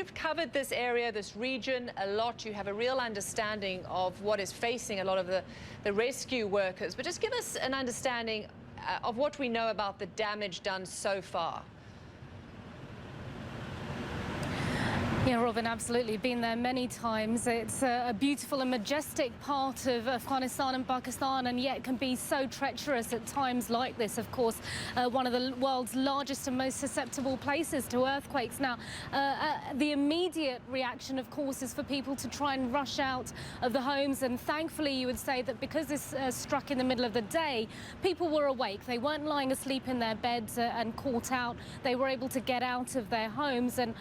you've covered this area, this region a lot. You have a real understanding of what is facing a lot of the rescue workers. But just give us an understanding of what we know about the damage done so far. Yeah, Robin, absolutely. Been there many times. It's a beautiful and majestic part of Afghanistan and Pakistan, and yet can be so treacherous at times like this. Of course, one of the world's largest and most susceptible places to earthquakes. Now, the immediate reaction, of course, is for people to try and rush out of the homes. And thankfully, you would say that because this struck in the middle of the day, people were awake. They weren't lying asleep in their beds and caught out. They were able to get out of their homes. And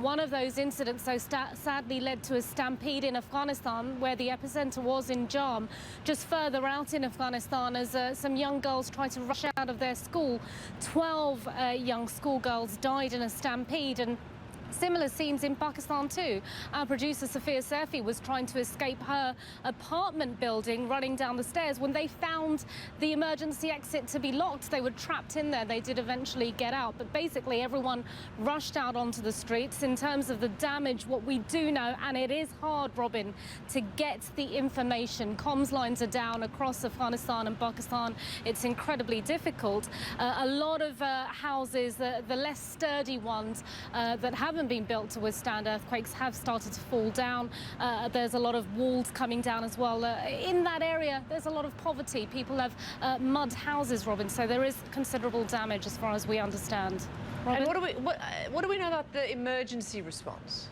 one of those incident so sadly led to a stampede in Afghanistan, where the epicenter was in Jam, just further out in Afghanistan, as some young girls tried to rush out of their school. 12 young schoolgirls died in a stampede, and similar scenes in Pakistan too. Our producer Sophia Surfi was trying to escape her apartment building, running down the stairs, when they found the emergency exit to be locked. They were trapped in there. They did eventually get out, but basically everyone rushed out onto the streets. In terms of the damage, what we do know, and it is hard, Robin, to get the information. Comms lines are down across Afghanistan and Pakistan. It's incredibly difficult. A lot of houses, the less sturdy ones that haven't been built to withstand earthquakes, have started to fall down. There's a lot of walls coming down as well. In that area, there's a lot of poverty. People have mud houses, Robin, so there is considerable damage as far as we understand. Robin? And what do we know about the emergency response?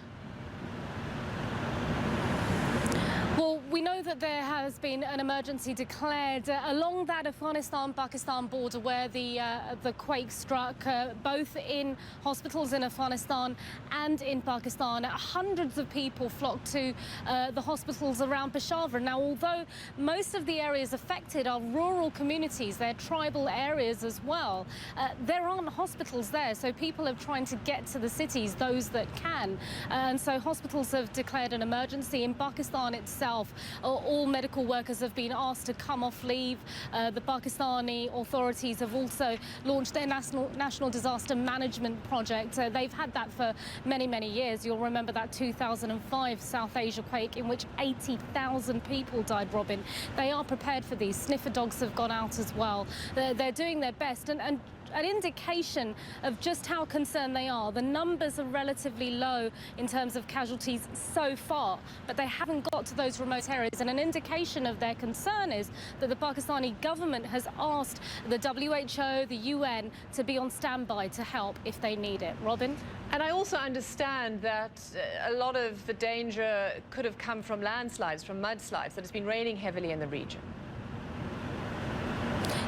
Well, we know that there has been an emergency declared along that Afghanistan-Pakistan border where the quake struck, both in hospitals in Afghanistan and in Pakistan. Hundreds of people flocked to the hospitals around Peshawar. Now, although most of the areas affected are rural communities, they're tribal areas as well, there aren't hospitals there, so people are trying to get to the cities, those that can. And so hospitals have declared an emergency. In Pakistan itself, all medical workers have been asked to come off leave. The Pakistani authorities have also launched their national disaster management project. They've had that for many, many years. You'll remember that 2005 South Asia quake in which 80,000 people died, Robin. They are prepared for these. Sniffer dogs have gone out as well. They're doing their best, and an indication of just how concerned they are. The numbers are relatively low in terms of casualties so far, but they haven't got to those remote areas. And an indication of their concern is that the Pakistani government has asked the WHO, the UN, to be on standby to help if they need it. Robin? And I also understand that a lot of the danger could have come from landslides, from mudslides, that it's been raining heavily in the region.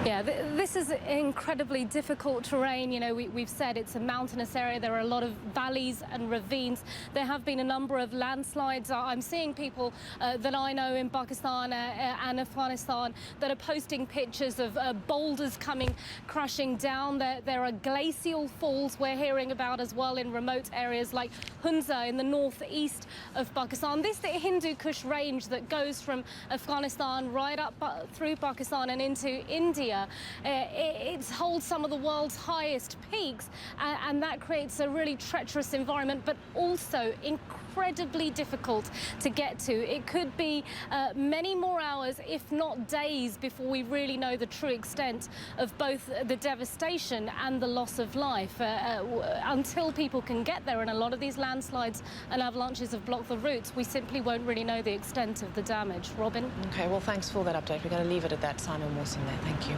Yeah, this is incredibly difficult terrain. You know, we've said it's a mountainous area. There are a lot of valleys and ravines. There have been a number of landslides. I'm seeing people that I know in Pakistan and Afghanistan that are posting pictures of boulders coming crashing down. There are glacial falls we're hearing about as well in remote areas like Hunza in the northeast of Pakistan. This Hindu Kush range that goes from Afghanistan right up through Pakistan and into India. It holds some of the world's highest peaks, and that creates a really treacherous environment, but also incredibly difficult to get to. It could be many more hours, if not days, before we really know the true extent of both the devastation and the loss of life. Until people can get there, and a lot of these landslides and avalanches have blocked the routes, we simply won't really know the extent of the damage. Robin? Okay, well, thanks for that update. We're going to leave it at that. Saima Moshin there. Thank you.